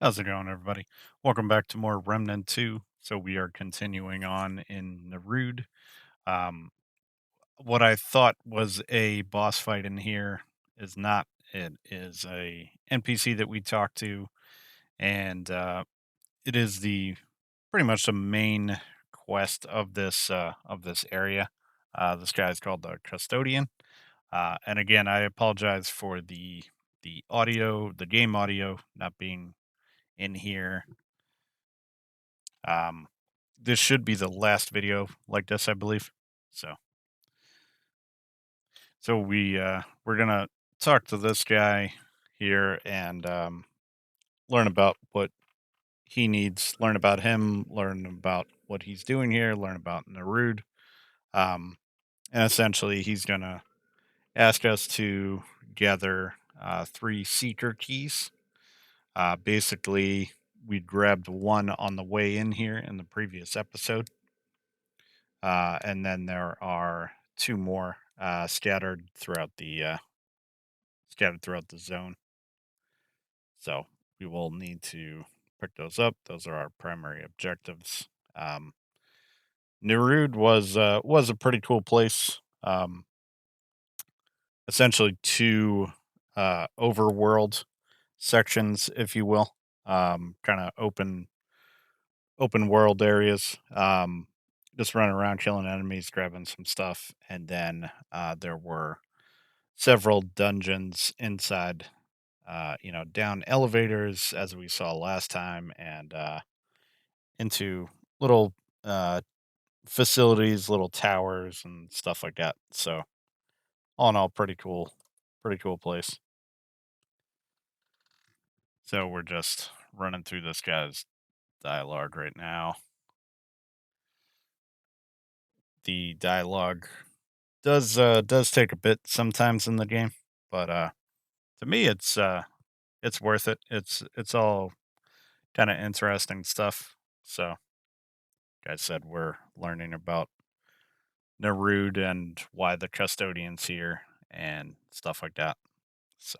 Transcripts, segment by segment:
How's it going, everybody? Welcome back to more Remnant 2. So we are continuing on in Narud. Um, what I thought was a boss fight in here is not. It is a NPC that we talked to, and it is the pretty much the main quest of this area. This guy is called the Custodian, and again, I apologize for the audio, the game audio, not being in here. Um, this should be the last video like this, I believe. So, we're gonna talk to this guy here and learn about what he needs, learn about him, learn about what he's doing here, learn about Narud. Um, and essentially, he's gonna ask us to gather three seeker keys. Basically, we grabbed one on the way in here in the previous episode. And then there are two more scattered throughout the zone. So we will need to pick those up. Those are our primary objectives. Um, Nerud was a pretty cool place. Essentially two overworld sections, if you will. Kind of open world areas. Just running around killing enemies, grabbing some stuff, and then there were several dungeons inside, down elevators as we saw last time, and into little uh, facilities, little towers, and stuff like that. So, all in all, pretty cool place. So, we're just running through this guy's dialogue right now. The dialogue does take a bit sometimes in the game, but to me, it's worth it. It's all kind of interesting stuff. So, like I said, we're learning about Narud and why the custodian's here and stuff like that. So,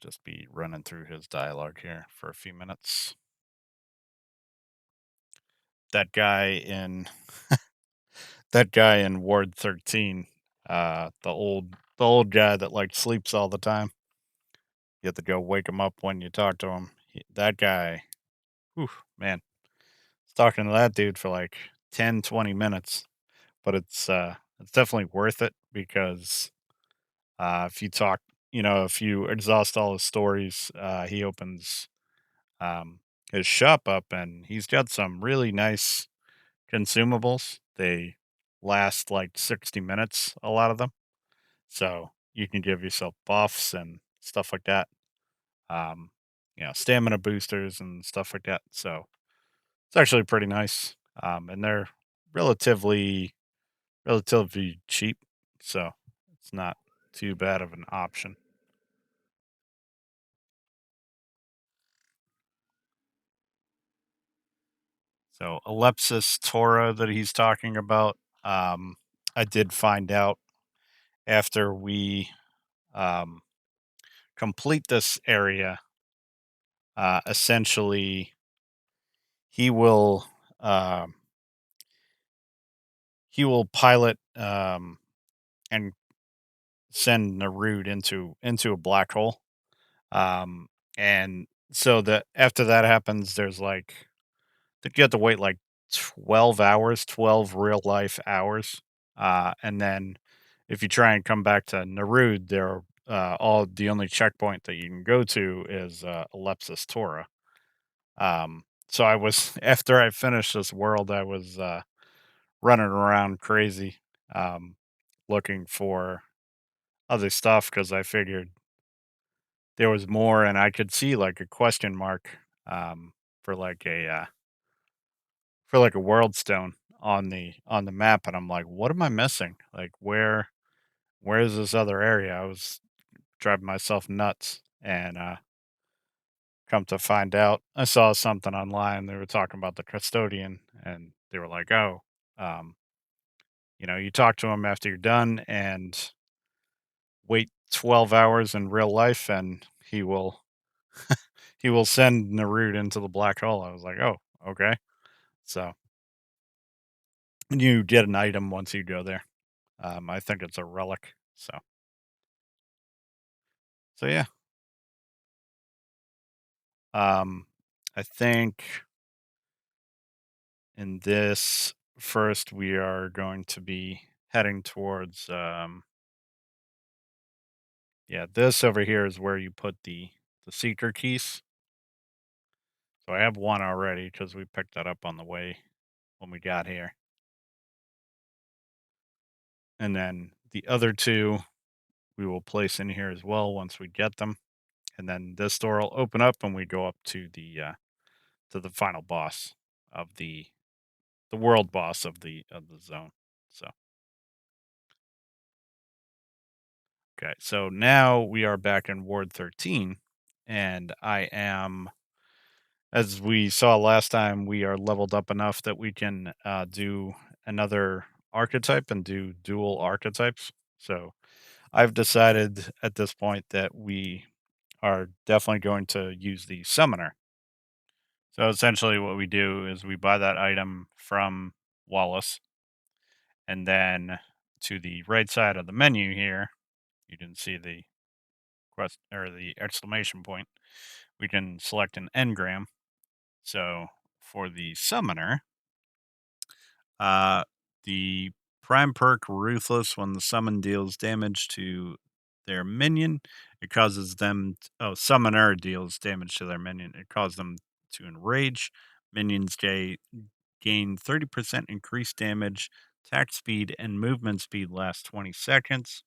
just be running through his dialogue here for a few minutes. That guy in that guy in Ward 13, the old guy that like sleeps all the time. You have to go wake him up when you talk to him. That guy, whew, man, I was talking to that dude for like 10, 20 minutes, but it's definitely worth it because if you talk, if you exhaust all his stories, he opens um, his shop up and he's got some really nice consumables. They last like 60 minutes, a lot of them. So you can give yourself buffs and stuff like that. Um, stamina boosters and stuff like that. So it's actually pretty nice. And they're relatively, relatively cheap. So it's not too bad of an option. So Ellipsis Torah that he's talking about, I did find out after we um, complete this area. Essentially, he will um he will pilot and send Narud into a black hole. Um, and so that after that happens, there's like I think you have to wait like 12 hours, 12 real life hours. And then if you try and come back to Narud, there all the only checkpoint that you can go to is Ellipsis Torah. So I was after I finished this world, I was running around crazy, um, looking for other stuff because I figured there was more, and I could see like a question mark um, for like a world stone on the map, and I'm like, what am I missing? Like where is this other area? I was driving myself nuts, and come to find out, I saw something online. They were talking about the custodian, and they were like, oh. Um, you talk to him after you're done and wait 12 hours in real life, and he will he will send Narud into the black hole. I was like, oh, okay. So you get an item once you go there. I think it's a relic. So yeah. Um, I think in this first we are going to be heading towards yeah, this over here is where you put the seeker keys. So I have one already because we picked that up on the way when we got here. And then the other two we will place in here as well once we get them. And then this door will open up and we go up to the final boss of the world boss of the zone. So okay, so now we are back in Ward 13, and I am, as we saw last time, we are leveled up enough that we can do another archetype and do dual archetypes. So I've decided at this point that we are definitely going to use the summoner. So essentially, what we do is we buy that item from Wallace, and then to the right side of the menu here, you can see the quest or the exclamation point. We can select an engram. So for the summoner, uh, the prime perk Ruthless, when the summon deals damage to their minion, it causes them. Summoner deals damage to their minion. It causes them to enrage. Minions gain 30% increased damage. Attack speed and movement speed lasts 20 seconds.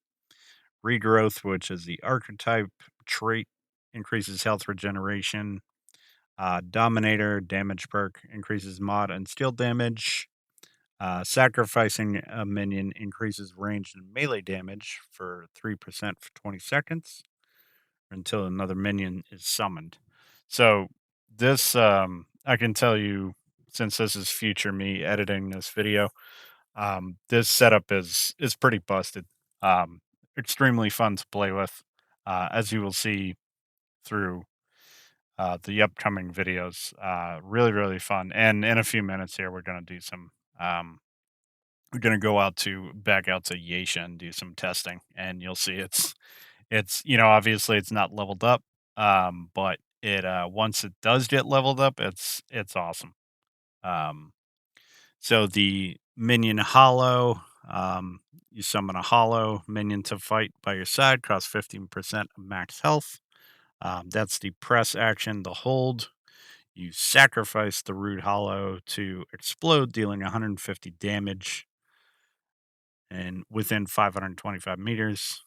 Regrowth, which is the archetype trait, increases health regeneration. Dominator damage perk increases mod and skill damage. Sacrificing a minion increases ranged and melee damage for 3% for 20 seconds until another minion is summoned. So, this, I can tell you, since this is future me editing this video, this setup is pretty busted. Extremely fun to play with, as you will see through the upcoming videos. Really, really fun. And in a few minutes here, we're gonna do some. We're gonna go out to back out to Yasha and do some testing, and you'll see it's obviously it's not leveled up, but it once it does get leveled up, it's awesome. Um, so the minion hollow, you summon a hollow minion to fight by your side, costs 15% of max health. That's the press action. The hold, you sacrifice the Rude Hollow to explode, dealing 150 damage and within 525 meters.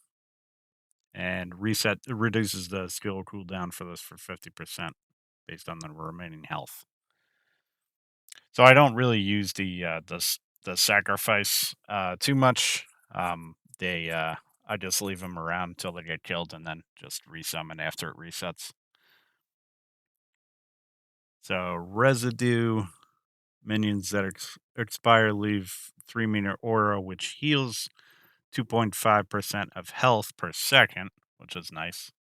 And reset reduces the skill cooldown for this for 50% based on the remaining health. So I don't really use the sacrifice too much. They I just leave them around until they get killed and then just resummon after it resets. So residue minions that expire leave 3-meter aura, which heals 2.5% of health per second, which is nice.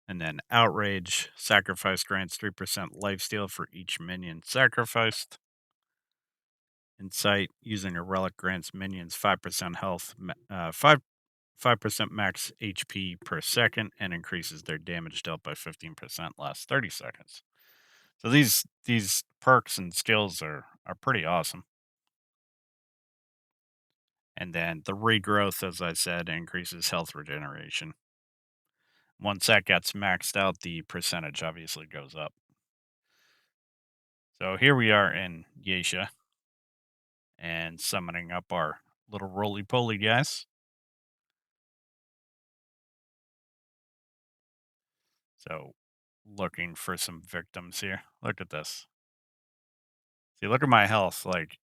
And then outrage sacrifice grants 3% lifesteal for each minion sacrificed. Insight using a relic grants minions 5% health, 5% max HP per second, and increases their damage dealt by 15% last 30 seconds. So these perks and skills are pretty awesome. And then the regrowth, as I said, increases health regeneration. Once that gets maxed out, the percentage obviously goes up. So here we are in Yasha and summoning up our little roly poly guys. So looking for some victims here. Look at this. See, look at my health. Like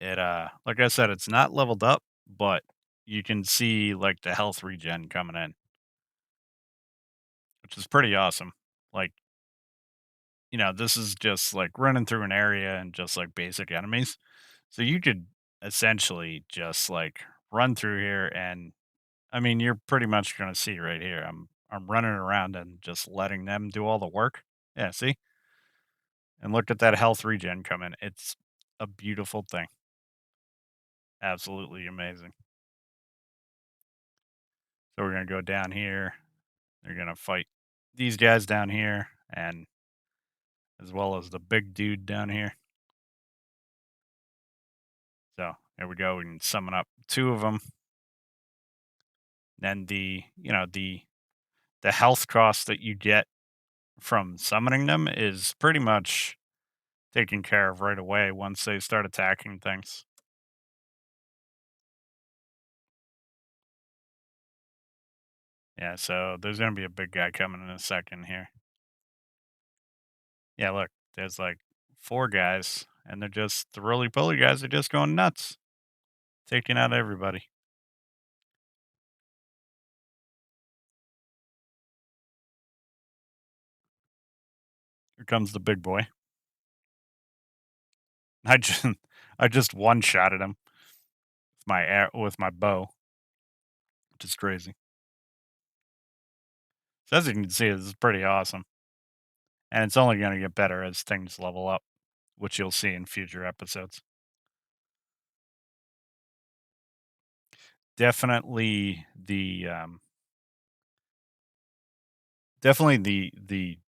I said, it's not leveled up, but you can see like the health regen coming in, which is pretty awesome. Like, this is just like running through an area and just like basic enemies. So you could essentially just like run through here, and I mean, you're pretty much gonna see right here. I'm running around and just letting them do all the work. Yeah, see? And look at that health regen come in. It's a beautiful thing. Absolutely amazing. So we're gonna go down here. They're gonna fight these guys down here, and as well as the big dude down here. So there we go. We can summon up two of them. Then the health cost that you get from summoning them is pretty much taken care of right away once they start attacking things. Yeah, so there's gonna be a big guy coming in a second here. Yeah, look, there's like four guys, and they're just the roly poly guys are just going nuts, taking out everybody. Here comes the big boy. I just I just one shot at him with my bow, which is crazy. So as you can see, this is pretty awesome, and it's only going to get better as things level up, which you'll see in future episodes. Definitely the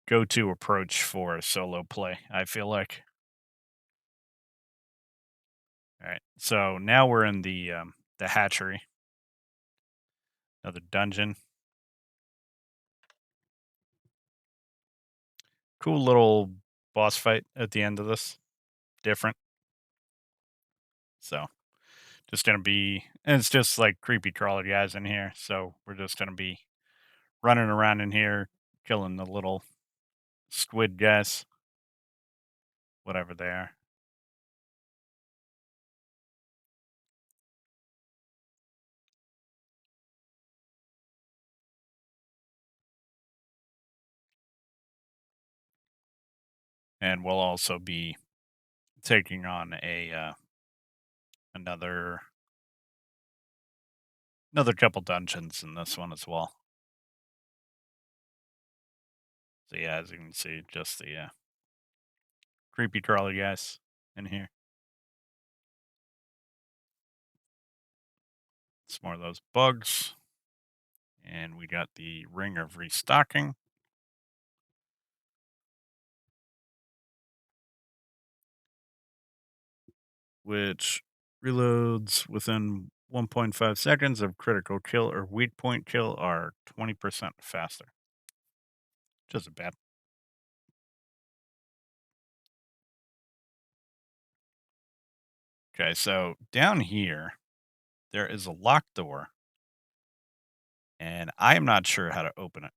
go-to approach for solo play, I feel like. All right, so now we're in the hatchery, another dungeon. Cool little boss fight at the end of this. Different. So just gonna be, and it's just like creepy crawler guys in here. So we're just gonna be running around in here, killing the little squid guys, whatever they are. And we'll also be taking on a another another couple dungeons in this one as well. So yeah, as you can see, just the creepy crawler guys in here. Some more of those bugs. And we got the ring of restocking. Which reloads within 1.5 seconds of critical kill or weak point kill are 20% faster. Which isn't bad. Okay, so down here, there is a locked door, and I am not sure how to open it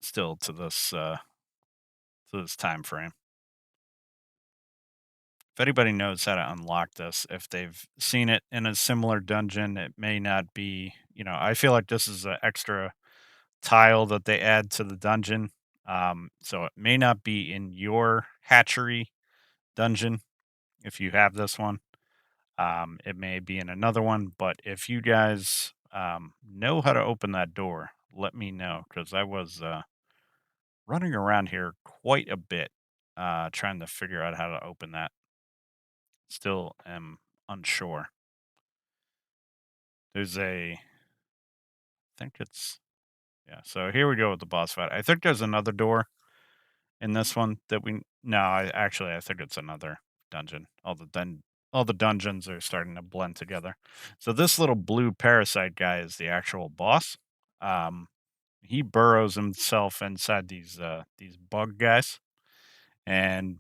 still to this time frame. If anybody knows how to unlock this, if they've seen it in a similar dungeon, it may not be, I feel like this is an extra tile that they add to the dungeon. So it may not be in your hatchery dungeon if you have this one. It may be in another one, but if you guys know how to open that door, let me know because I was running around here quite a bit trying to figure out how to open that. Still am unsure. I think it's, yeah. So here we go with the boss fight. I think there's another door in this one that no, I think it's another dungeon. All the dungeons are starting to blend together. So this little blue parasite guy is the actual boss. Um, he burrows himself inside these bug guys, and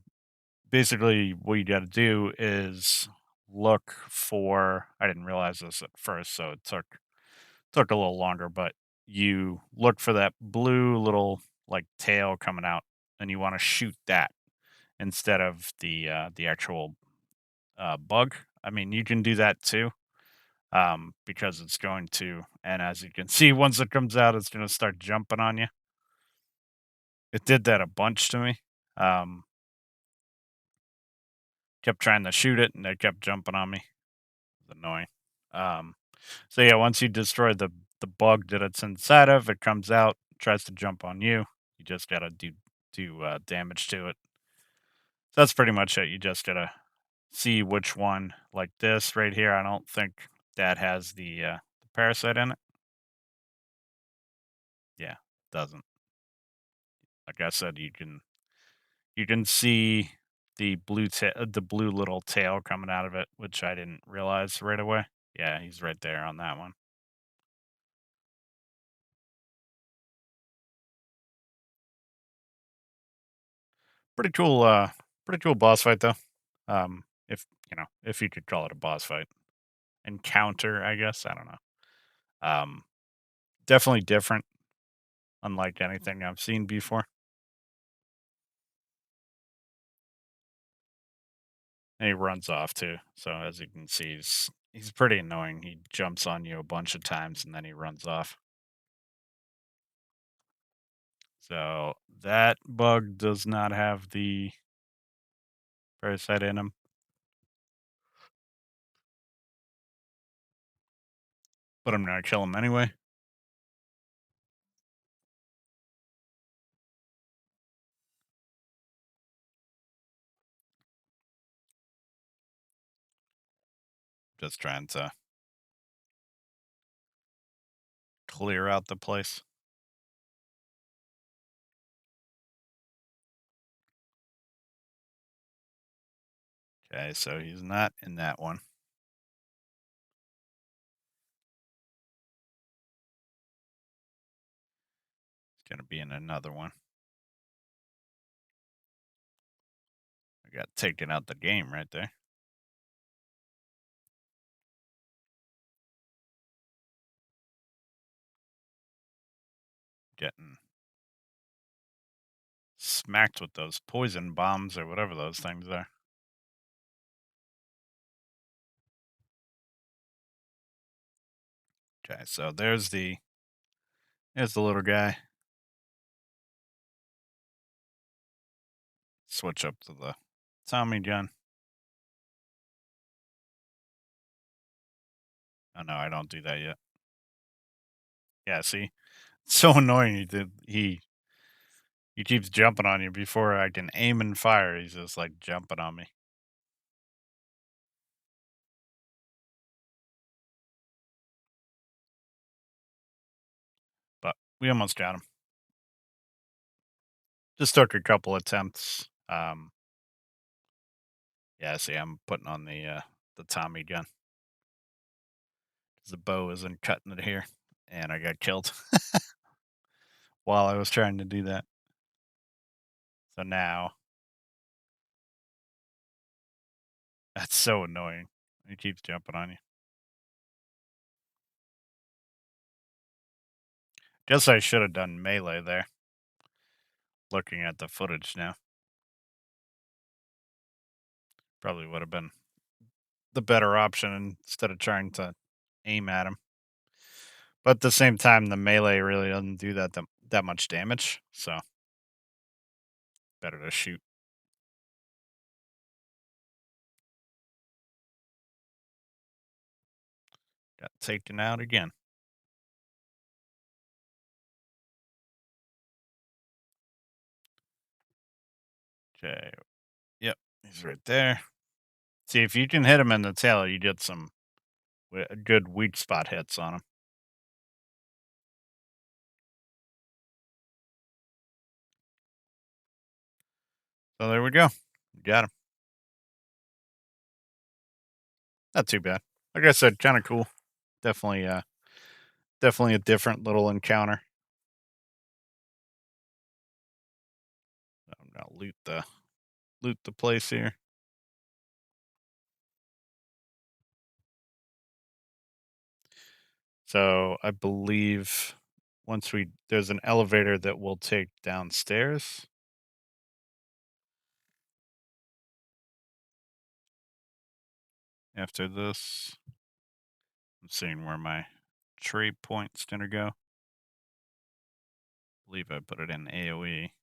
basically what you got to do is look for. I didn't realize this at first, so it took a little longer, but you look for that blue little like tail coming out, and you want to shoot that instead of the actual bug. I mean, you can do that too, because it's going to, and as you can see, once it comes out, it's going to start jumping on you. It did that a bunch to me. Um, Kept trying to shoot it, and it kept jumping on me. It was annoying. Um, So yeah, once you destroy the bug that it's inside of, it comes out, tries to jump on you. You just gotta do damage to it. So that's pretty much it. You just gotta see which one, like this right here. I don't think that has the parasite in it. Yeah, doesn't. Like I said, you can see the blue little tail coming out of it, which I didn't realize right away. Yeah, he's right there on that one. Pretty cool. Pretty cool boss fight though. If if you could call it a boss fight, encounter, I guess. I don't know. Um, Definitely different, unlike anything I've seen before. And he runs off too. So as you can see, he's pretty annoying. He jumps on you a bunch of times and then he runs off. So that bug does not have the parasite in him, but I'm gonna kill him anyway. Just trying to clear out the place. Okay, so he's not in that one. He's gonna be in another one. I got taken out the game right there. Getting smacked with those poison bombs or whatever those things are. Okay, so there's the little guy. Switch up to the Tommy gun. Oh no, I don't do that yet. Yeah, see, it's so annoying. He keeps jumping on you before I can aim and fire. He's just like jumping on me. But we almost got him. Just took a couple attempts. Yeah, see, I'm putting on the Tommy gun. 'Cause the bow isn't cutting it here, and I got killed while I was trying to do that. So now that's so annoying. He keeps jumping on you. Guess I should have done melee there. Looking at the footage now, probably would have been the better option instead of trying to aim at him. But at the same time, the melee really doesn't do that much damage, so better to shoot. Got taken out again. Okay, yep, he's right there. See, if you can hit him in the tail, you get some good weak spot hits on him. So there we go. Got him. Not too bad. Like I said, kind of cool. Definitely, definitely a different little encounter. I'm gonna loot the place here. So I believe once we there's an elevator that will take downstairs. After this, I'm seeing where my tree point's gonna go. I believe I put it in AOE.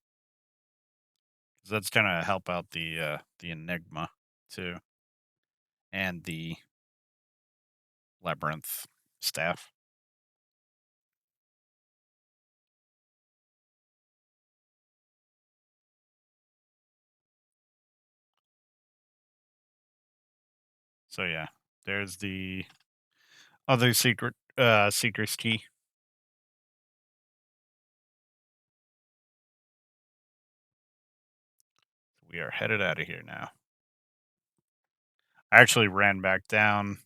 'Cause that's gonna help out the Enigma too, and the labyrinth. staff. So yeah, there's the other seeker's key. We are headed out of here now. I actually ran back down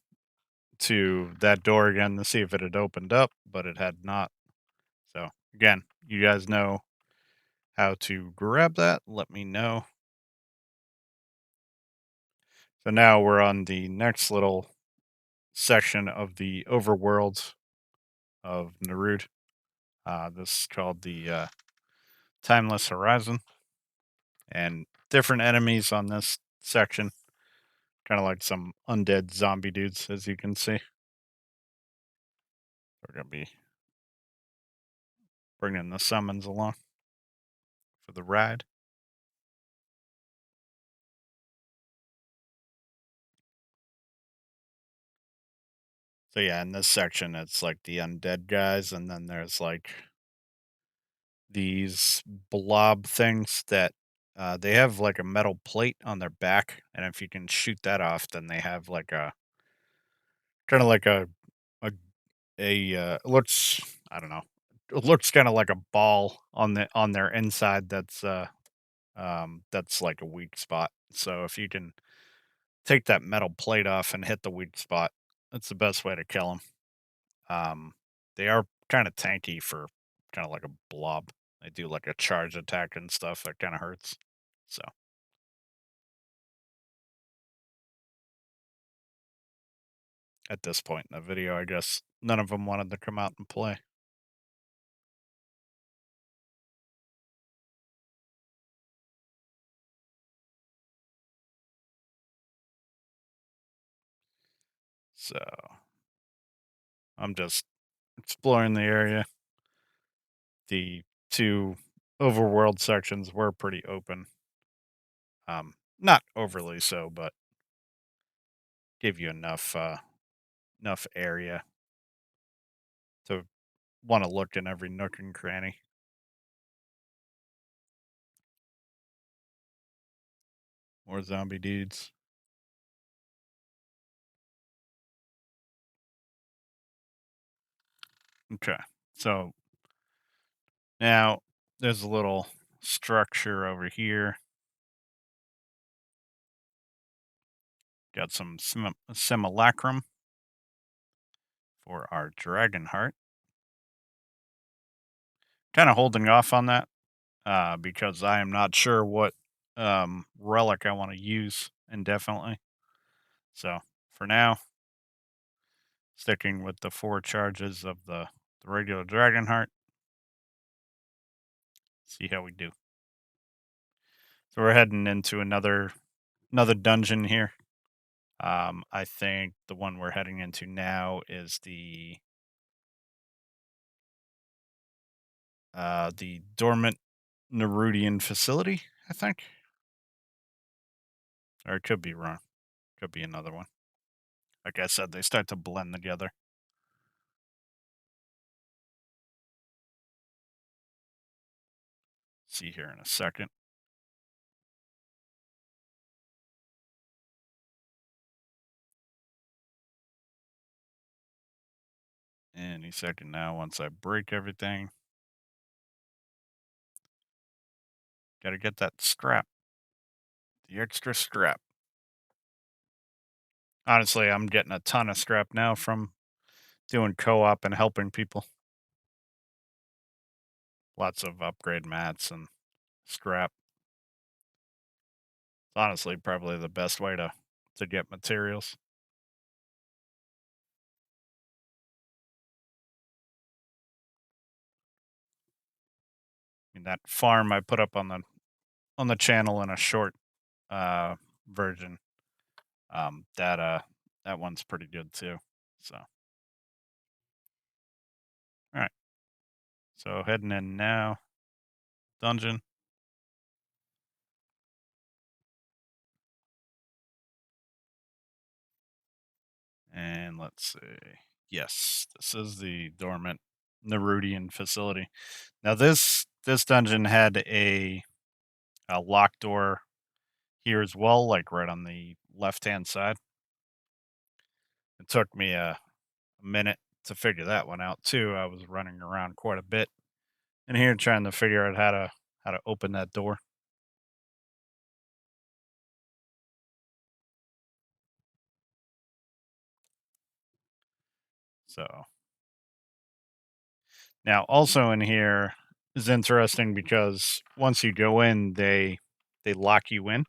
to that door again to see if it had opened up, but it had not. So again, you guys know how to grab that. Let me know. So now we're on the next little section of the overworld of Narud. This is called the Timeless Horizon, and different enemies on this section, kind of like some undead zombie dudes, as you can see. We're gonna be bringing the summons along for the ride. So yeah, in this section, it's like the undead guys, and then there's like these blob things that they have like a metal plate on their back, and if you can shoot that off, then they have like a kind of like a it looks, I don't know, it looks kind of like a ball on their inside that's like a weak spot. So if you can take that metal plate off and hit the weak spot, that's the best way to kill them. They are kind of tanky for kind of like a blob. They do like a charge attack and stuff that kind of hurts. So at this point in the video, I guess none of them wanted to come out and play. So I'm just exploring the area. The two overworld sections were pretty open. Not overly so, but give you enough area to want to look in every nook and cranny. More zombie dudes. Okay, so now there's a little structure over here. Got some simulacrum for our dragon heart. Kind of holding off on that because I am not sure what relic I want to use indefinitely. So for now, sticking with the 4 charges of the regular dragon heart. See how we do. So we're heading into another dungeon here. I think the one we're heading into now is the dormant Nerudian facility, I think. Or it could be wrong. Could be another one. Like I said, they start to blend together. See here in a second. Any second now, once I break everything. Gotta get that scrap. The extra scrap. Honestly, I'm getting a ton of scrap now from doing co-op and helping people. Lots of upgrade mats and scrap. It's honestly probably the best way to get materials. I mean, that farm I put up on the channel in a short version, that one's pretty good too. So, all right. So heading in now, dungeon, and let's see. Yes, this is the dormant Nerudian facility. Now this dungeon had a locked door here as well, like right on the left hand side. It took me a minute to figure that one out too. I was running around quite a bit in here trying to figure out how to open that door. So now also in here is interesting because once you go in, they lock you in.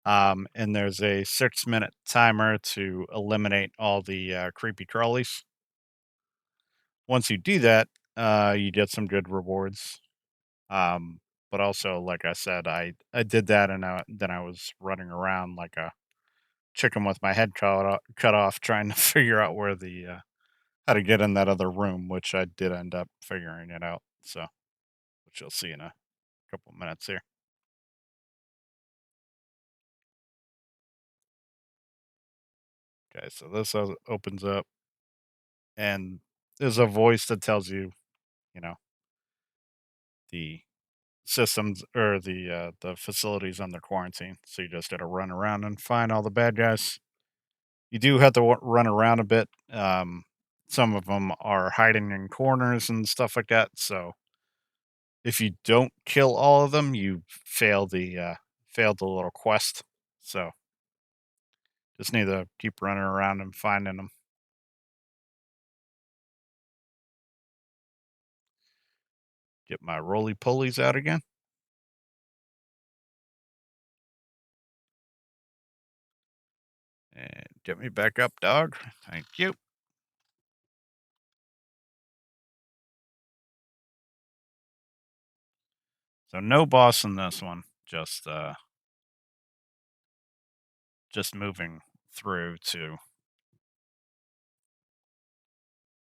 And there's a 6 minute timer to eliminate all the creepy crawlies. Once you do that, you get some good rewards. Um, but also, like I said, I did that and then I was running around like a chicken with my head cut off, trying to figure out where the how to get in that other room, which I did end up figuring it out. So, which you'll see in a couple minutes here. Okay, so this opens up, and there's a voice that tells you, you know, the systems or the facilities under quarantine. So you just got to run around and find all the bad guys. You do have to run around a bit. Some of them are hiding in corners and stuff like that. So if you don't kill all of them, you fail the little quest. So just need to keep running around and finding them. Get my roly polies out again and get me back up, dog. Thank you. So no boss in this one. Just moving through to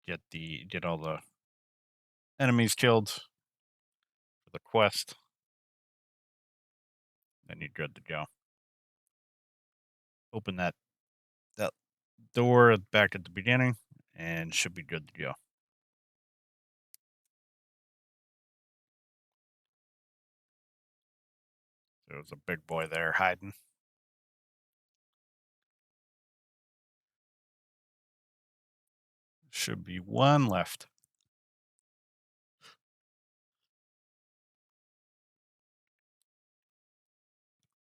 get all the enemies killed for the quest. Then you're good to go. Open that door back at the beginning, and should be good to go. There was a big boy there hiding. Should be one left.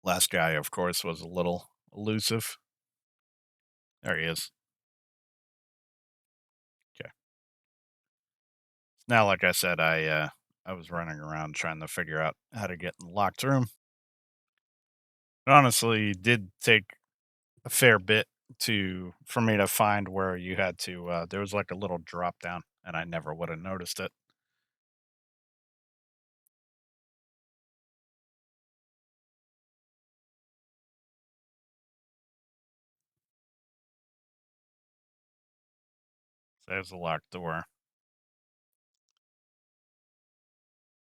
Last guy, of course, was a little elusive. There he is. Okay. Now, like I said, I was running around trying to figure out how to get in the locked room. It honestly did take a fair bit to for me to find where you had to. There was like a little drop down, and I never would have noticed it. So there's a locked door.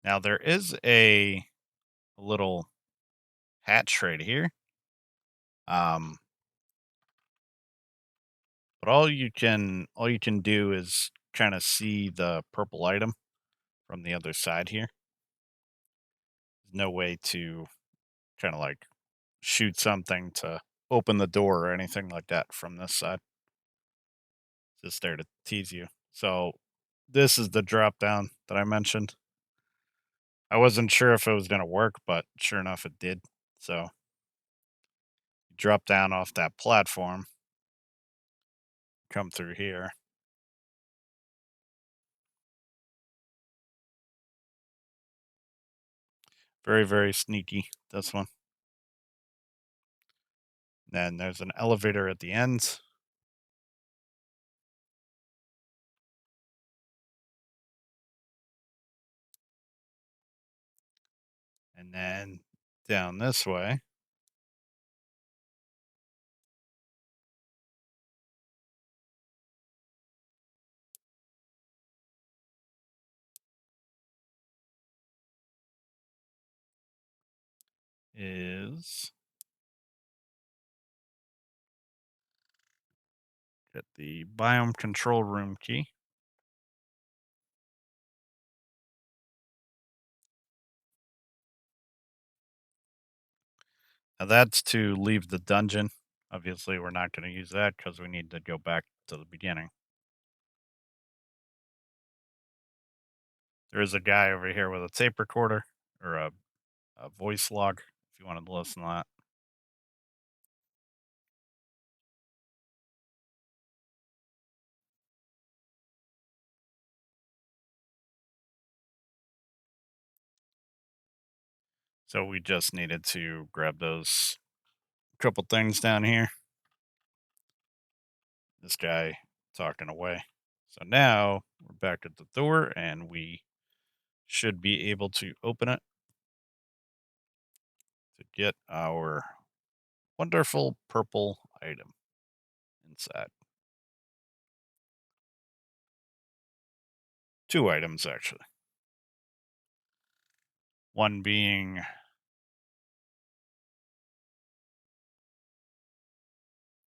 Now there is a little hatch right here. Um, but all you can do is kind of see the purple item from the other side here. There's no way to kind of like shoot something to open the door or anything like that from this side. Just there to tease you. So this is the drop down that I mentioned. I wasn't sure if it was going to work, but sure enough, it did. So you drop down off that platform, come through here. Very, very sneaky, this one. Then there's an elevator at the end. And then down this way is Get the biome control room key. Now that's to leave the dungeon. Obviously, we're not going to use that because we need to go back to the beginning. There is a guy over here with a tape recorder or a voice log if you wanted to listen to that. So we just needed to grab those couple things down here. This guy talking away. So now we're back at the door and we should be able to open it to get our wonderful purple item inside. Two items, actually. One being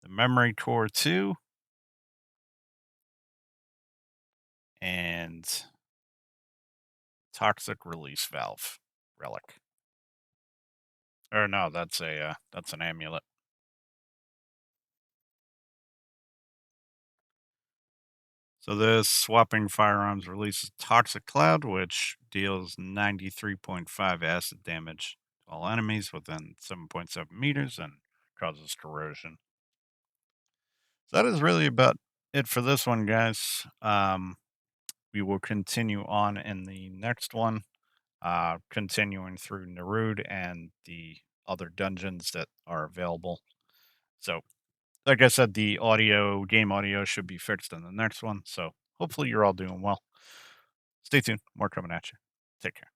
the memory core 2 and toxic release valve relic. Or no, that's an amulet. So this swapping firearms releases toxic cloud, which deals 93.5 acid damage to all enemies within 7.7 meters and causes corrosion. So that is really about it for this one, guys. We will continue on in the next one, continuing through Narud and the other dungeons that are available. So, like I said, the game audio should be fixed in the next one. So, hopefully, you're all doing well. Stay tuned. More coming at you. Take care.